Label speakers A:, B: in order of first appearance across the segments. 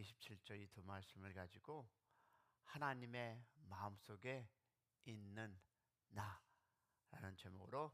A: 27절 이 두 말씀을 가지고 하나님의 마음속에 있는 나라는 제목으로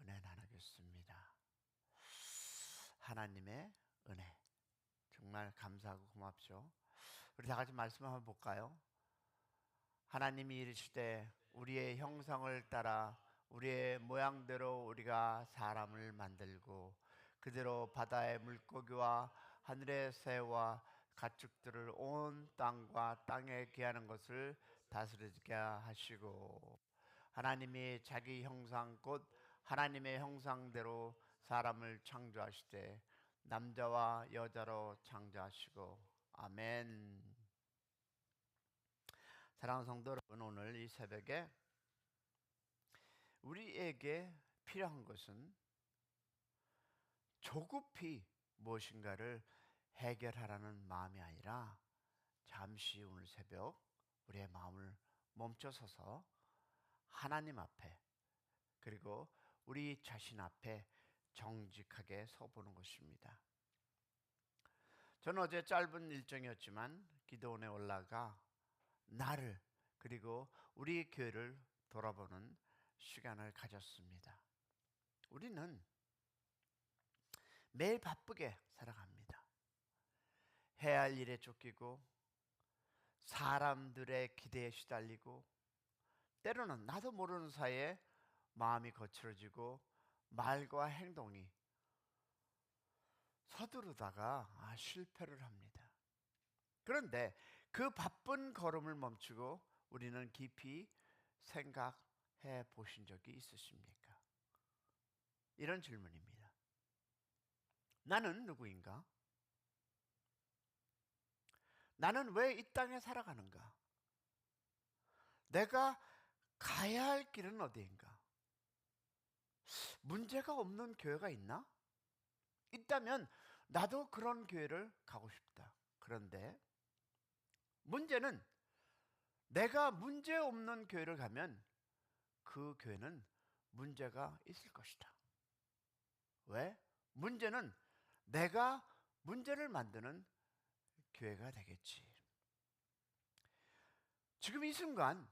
A: 은혜 나누겠습니다. 하나님의 은혜, 정말 감사하고 고맙죠. 우리 다 같이 말씀 한번 볼까요? 하나님이 이르시되 우리의 형상을 따라 우리의 모양대로 우리가 사람을 만들고 그대로 바다의 물고기와 하늘의 새와 가축들을 온 땅과 땅에 기하는 것을 다스리게 하시고, 하나님이 자기 형상 곧 하나님의 형상대로 사람을 창조하시되 남자와 여자로 창조하시고. 아멘. 사랑하는 성도 여러분, 오늘 이 새벽에 우리에게 필요한 것은 조급히 무엇인가를 해결하라는 마음이 아니라 잠시 오늘 새벽 우리의 마음을 멈춰서서 하나님 앞에, 그리고 우리 자신 앞에 정직하게 서보는 것입니다. 저는 어제 짧은 일정이었지만 기도원에 올라가 나를, 그리고 우리 교회를 돌아보는 시간을 가졌습니다. 우리는 매일 바쁘게 살아갑니다. 해야 할 일에 쫓기고 사람들의 기대에 시달리고 때로는 나도 모르는 사이에 마음이 거칠어지고 말과 행동이 서두르다가 실패를 합니다. 그런데 그 바쁜 걸음을 멈추고 우리는 깊이 생각해 보신 적이 있으십니까? 이런 질문입니다. 나는 누구인가? 나는 왜 이 땅에 살아가는가? 내가 가야 할 길은 어디인가? 문제가 없는 교회가 있나? 있다면 나도 그런 교회를 가고 싶다. 그런데 문제는 내가 문제 없는 교회를 가면 그 교회는 문제가 있을 것이다. 왜? 문제는 내가 문제를 만드는 교회가 되겠지. 지금 이 순간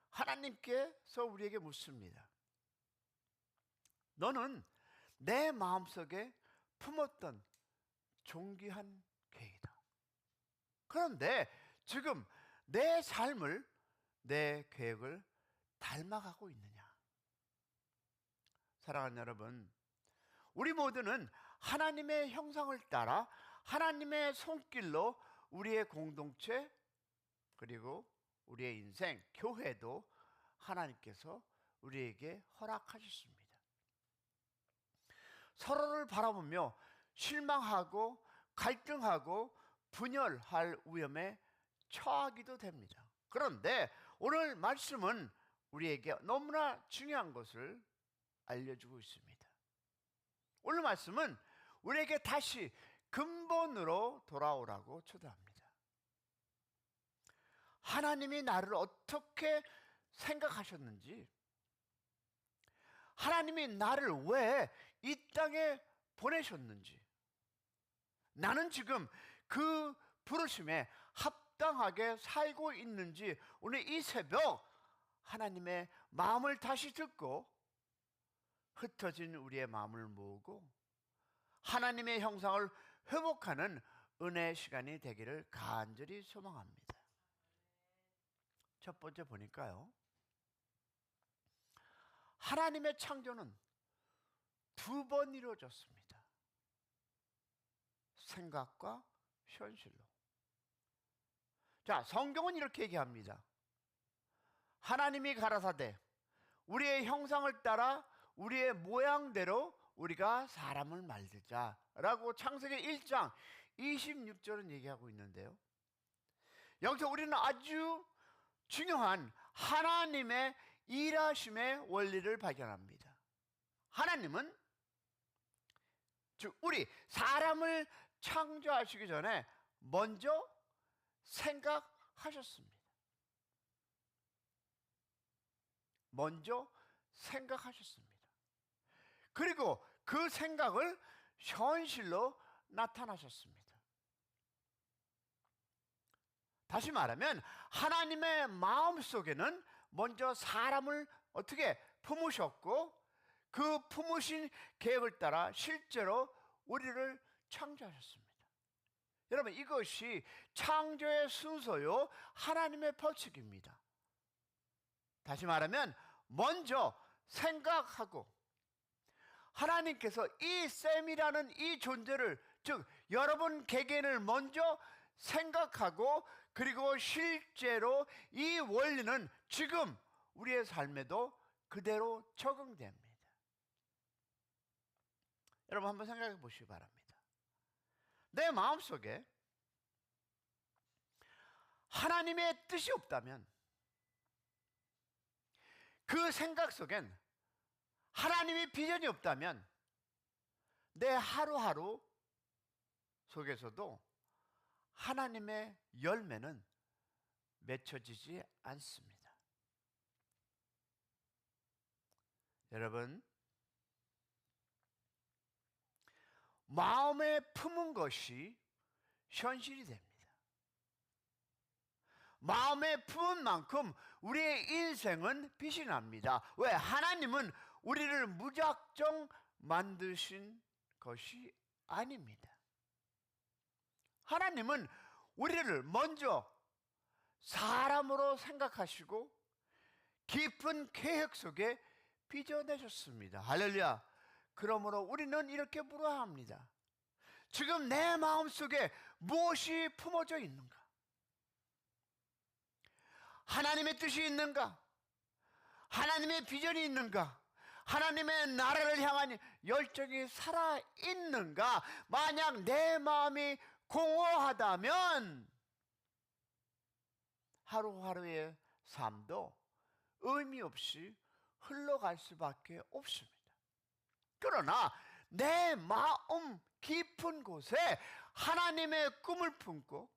A: 하나님께서 우리에게 묻습니다. 너는 내 마음속에 품었던 존귀한 계획이다. 그런데 지금 내 삶을, 내 계획을 닮아가고 있느냐? 사랑하는 여러분, 우리 모두는 하나님의 형상을 따라 하나님의 손길로 우리의 공동체, 그리고 우리의 인생, 교회도 하나님께서 우리에게 허락하셨습니다. 서로를 바라보며 실망하고 갈등하고 분열할 위험에 처하기도 됩니다. 그런데 오늘 말씀은 우리에게 너무나 중요한 것을 알려주고 있습니다. 오늘 말씀은 우리에게 다시 근본으로 돌아오라고 초대합니다. 하나님이 나를 어떻게 생각하셨는지, 하나님이 나를 왜 이 땅에 보내셨는지, 나는 지금 그 부르심에 합당하게 살고 있는지, 오늘 이 새벽 하나님의 마음을 다시 듣고 흩어진 우리의 마음을 모으고 하나님의 형상을 회복하는 은혜의 시간이 되기를 간절히 소망합니다. 첫 번째 보니까요, 하나님의 창조는 두 번 이루어졌습니다. 생각과 현실로. 자, 성경은 이렇게 얘기합니다. 하나님이 가라사대 우리의 형상을 따라 우리의 모양대로 우리가 사람을 만들자라고 창세기 1장 26절은 얘기하고 있는데요, 여기서 우리는 아주 중요한 하나님의 일하심의 원리를 발견합니다. 하나님은, 즉 우리 사람을 창조하시기 전에 먼저 생각하셨습니다. 먼저 생각하셨습니다. 그리고 그 생각을 현실로 나타나셨습니다. 다시 말하면 하나님의 마음속에는 먼저 사람을 어떻게 품으셨고 그 품으신 계획을 따라 실제로 우리를 창조하셨습니다. 여러분, 이것이 창조의 순서요 하나님의 법칙입니다. 다시 말하면 먼저 생각하고 하나님께서 이 셈이라는 이 존재를, 즉 여러분 개개인을 먼저 생각하고 그리고 실제로 이 원리는 지금 우리의 삶에도 그대로 적용됩니다. 여러분 한번 생각해 보시기 바랍니다. 내 마음속에 하나님의 뜻이 없다면, 그 생각 속엔 하나님의 비전이 없다면 내 하루하루 속에서도 하나님의 열매는 맺혀지지 않습니다. 여러분, 마음에 품은 것이 현실이 됩니다. 마음에 품은 만큼 우리의 인생은 빛이 납니다. 왜? 하나님은 우리를 무작정 만드신 것이 아닙니다. 하나님은 우리를 먼저 사람으로 생각하시고 깊은 계획 속에 빚어내셨습니다. 할렐루야. 그러므로 우리는 이렇게 물어야 합니다. 지금 내 마음속에 무엇이 품어져 있는가? 하나님의 뜻이 있는가? 하나님의 비전이 있는가? 하나님의 나라를 향한 열정이 살아있는가? 만약 내 마음이 공허하다면 하루하루의 삶도 의미 없이 흘러갈 수밖에 없습니다. 그러나 내 마음 깊은 곳에 하나님의 꿈을 품고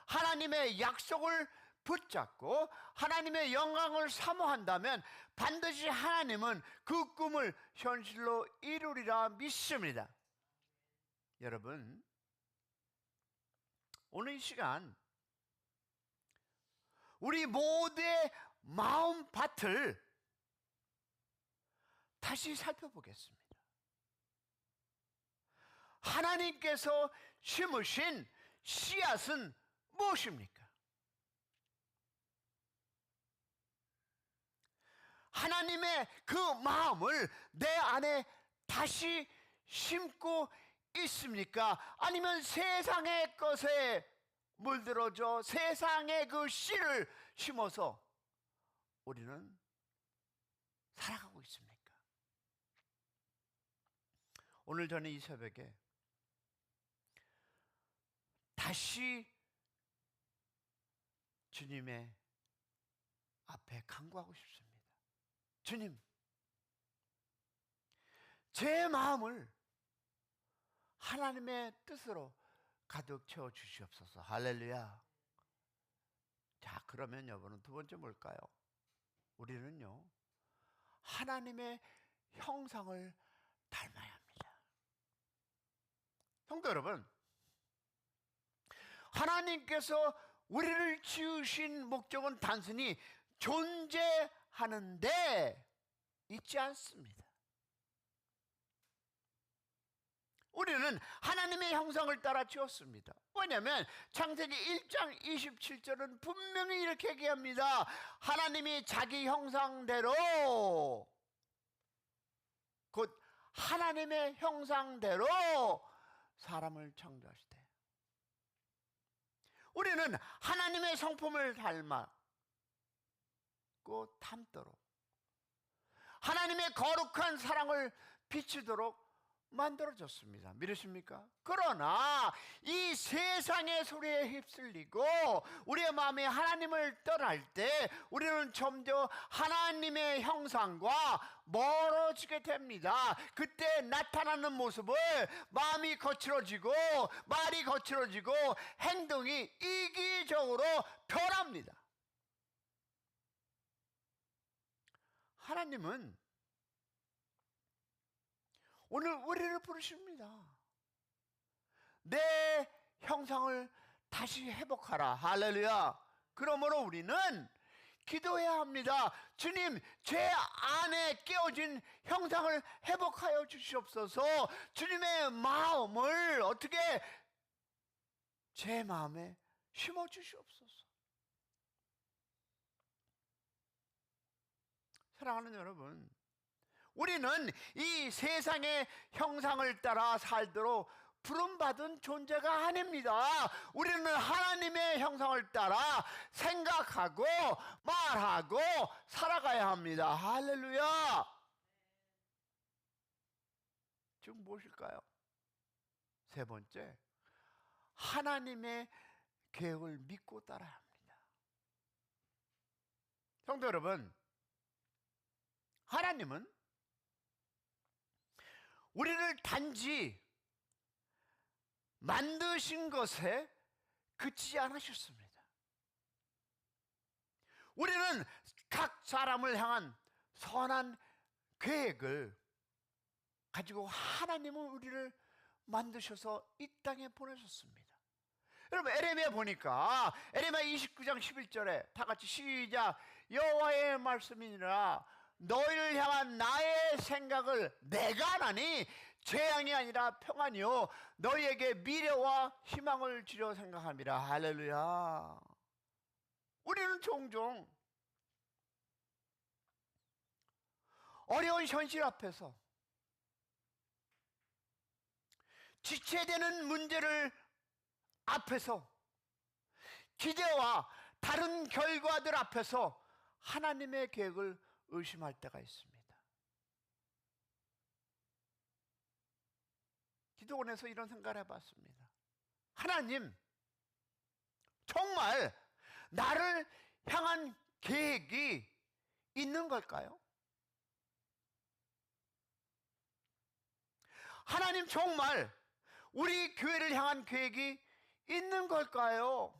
A: 하나님의 약속을 붙잡고 하나님의 영광을 사모한다면 반드시 하나님은 그 꿈을 현실로 이루리라 믿습니다. 여러분, 오늘 이 시간 우리 모두의 마음밭을 다시 살펴보겠습니다. 하나님께서 심으신 씨앗은 무엇입니까? 하나님의 그 마음을 내 안에 다시 심고 있습니까? 아니면 세상의 것에 물들어져 세상의 그 씨를 심어서 우리는 살아가고 있습니까? 오늘 저는 이 새벽에 다시 주님의 앞에 간구하고 싶습니다. 주님, 제 마음을 하나님의 뜻으로 가득 채워 주시옵소서. 할렐루야. 자, 그러면 여러분 두 번째 뭘까요? 우리는요 하나님의 형상을 닮아야 합니다. 성도 여러분, 하나님께서 우리를 지으신 목적은 단순히 존재하는데 있지 않습니다. 우리는 하나님의 형상을 따라 지었습니다. 왜냐하면 창세기 1장 27절은 분명히 이렇게 얘기합니다. 하나님이 자기 형상대로, 곧 하나님의 형상대로 사람을 창조하시되, 우리는 하나님의 성품을 닮았고 닮도록 하나님의 거룩한 사랑을 비추도록 만들어졌습니다. 믿으십니까? 그러나 이 세상의 소리에 휩쓸리고 우리의 마음이 하나님을 떠날 때 우리는 점점 하나님의 형상과 멀어지게 됩니다. 그때 나타나는 모습을 마음이 거칠어지고 말이 거칠어지고 행동이 이기적으로 변합니다. 하나님은 오늘 우리를 부르십니다. 내 형상을 다시 회복하라. 할렐루야. 그러므로 우리는 기도해야 합니다. 주님, 제 안에 깨어진 형상을 회복하여 주시옵소서. 주님의 마음을 어떻게 제 마음에 심어 주시옵소서. 사랑하는 여러분, 우리는 이 세상의 형상을 따라 살도록 부름받은 존재가 아닙니다. 우리는 하나님의 형상을 따라 생각하고 말하고 살아가야 합니다. 할렐루야. 지금 무엇일까요? 세 번째, 하나님의 계획을 믿고 따라야 합니다. 성도 여러분, 하나님은 우리를 단지 만드신 것에 그치지 않으셨습니다. 우리는 각 사람을 향한 선한 계획을 가지고 하나님은 우리를 만드셔서 이 땅에 보내셨습니다. 여러분, 에레미야 보니까 에레미야 29장 11절에 다 같이 시작. 여호와의 말씀이니라 너희를 향한 나의 생각을 내가 하나니 재앙이 아니라 평안이요 너희에게 미래와 희망을 주려 생각합니다. 할렐루야. 우리는 종종 어려운 현실 앞에서 지체되는 문제를 앞에서 기대와 다른 결과들 앞에서 하나님의 계획을 의심할 때가 있습니다. 기도원에서 이런 생각을 해봤습니다. 하나님, 정말 나를 향한 계획이 있는 걸까요? 하나님, 정말 우리 교회를 향한 계획이 있는 걸까요?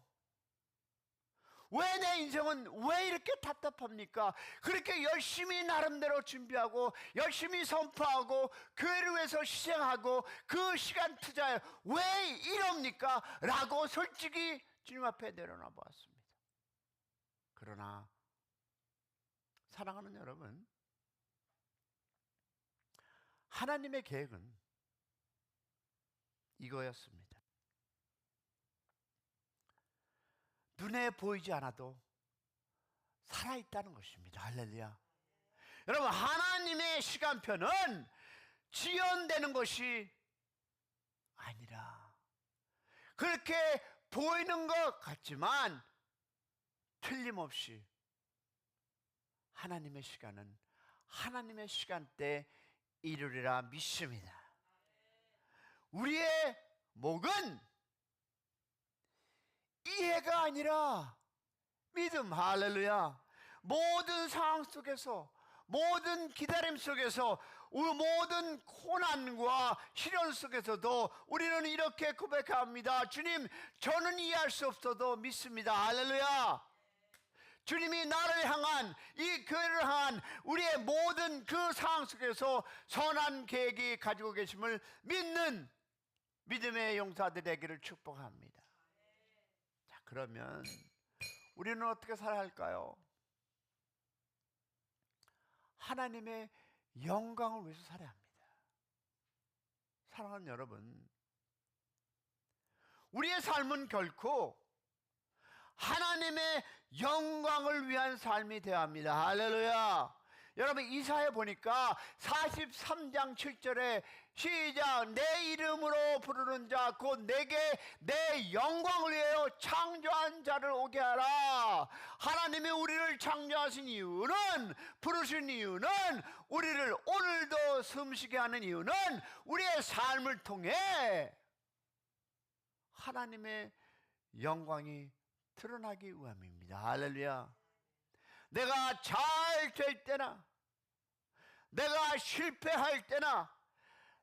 A: 왜 내 인생은 왜 이렇게 답답합니까? 그렇게 열심히 나름대로 준비하고 열심히 선포하고 교회를 위해서 희생하고 그 시간 투자해 왜 이럽니까? 라고 솔직히 주님 앞에 내려놔 보았습니다. 그러나 사랑하는 여러분, 하나님의 계획은 이거였습니다. 눈에 보이지 않아도 살아있다는 것입니다. 할렐루야. 여러분, 하나님의 시간표는 지연되는 것이 아니라 그렇게 보이는 것 같지만 틀림없이 하나님의 시간은 하나님의 시간대에 이루리라 믿습니다. 우리의 목은 이해가 아니라 믿음. 할렐루야. 모든 상황 속에서, 모든 기다림 속에서, 모든 고난과 시련 속에서도 우리는 이렇게 고백합니다. 주님, 저는 이해할 수 없어도 믿습니다. 할렐루야. 주님이 나를 향한, 이 교회를 향한 우리의 모든 그 상황 속에서 선한 계획이 가지고 계심을 믿는 믿음의 용사들 되기를 축복합니다. 자, 그러면 우리는 어떻게 살아야 할까요? 하나님의 영광을 위해서 살아야 합니다. 사랑하는 여러분, 우리의 삶은 결코 하나님의 영광을 위한 삶이 되어야 합니다. 할렐루야. 여러분, 이사야 보니까 43장 7절에 시작. 내 이름으로 부르는 자 곧 내게 내 영광을 위하여 창조한 자를 오게 하라. 하나님이 우리를 창조하신 이유는, 부르신 이유는, 우리를 오늘도 숨쉬게 하는 이유는 우리의 삶을 통해 하나님의 영광이 드러나기 위함입니다. 할렐루야. 내가 잘 될 때나, 내가 실패할 때나,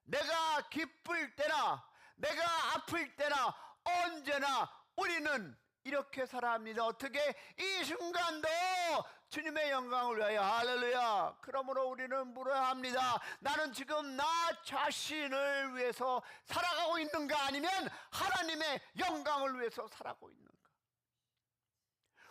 A: 내가 기쁠 때나, 내가 아플 때나, 언제나 우리는 이렇게 살아야 합니다. 어떻게? 이 순간도 주님의 영광을 위하여. 할렐루야. 그러므로 우리는 물어야 합니다. 나는 지금 나 자신을 위해서 살아가고 있는가, 아니면 하나님의 영광을 위해서 살아가고 있는가?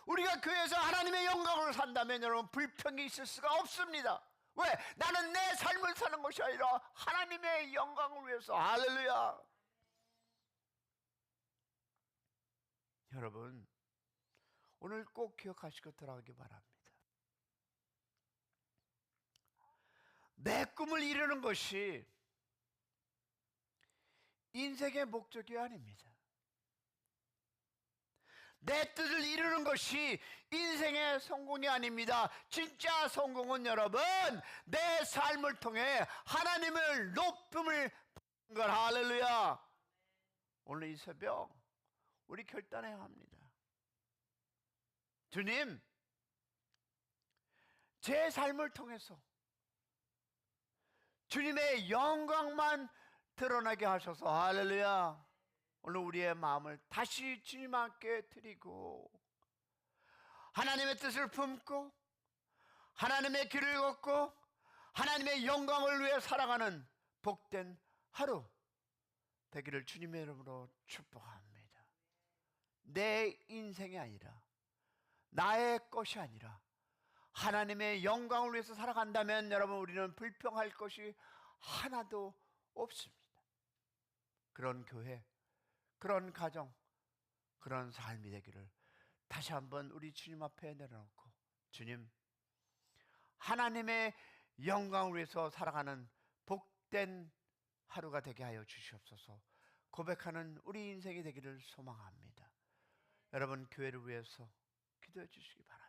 A: 우리가 교회에서 하나님의 영광을 산다면 여러분, 불평이 있을 수가 없습니다. 왜? 나는 내 삶을 사는 것이 아니라 하나님의 영광을 위해서. 할렐루야. 여러분, 오늘 꼭 기억하시고 들어가기 바랍니다. 내 꿈을 이루는 것이 인생의 목적이 아닙니다. 내 뜻을 이루는 것이 인생의 성공이 아닙니다. 진짜 성공은 여러분, 내 삶을 통해 하나님을 높임을 받는 걸. 할렐루야. 오늘 이 새벽 우리 결단해야 합니다. 주님, 제 삶을 통해서 주님의 영광만 드러나게 하셔서. 할렐루야. 오늘 우리의 마음을 다시 주님 앞에 드리고 하나님의 뜻을 품고 하나님의 길을 걷고 하나님의 영광을 위해 살아가는 복된 하루 되기를 주님의 이름으로 축복합니다. 내 인생이 아니라, 나의 것이 아니라 하나님의 영광을 위해서 살아간다면 여러분, 우리는 불평할 것이 하나도 없습니다. 그런 교회, 그런 가정, 그런 삶이 되기를 다시 한번 우리 주님 앞에 내려놓고, 주님, 하나님의 영광을 위해서 살아가는 복된 하루가 되게 하여 주시옵소서 고백하는 우리 인생이 되기를 소망합니다. 여러분, 교회를 위해서 기도해 주시기 바랍니다.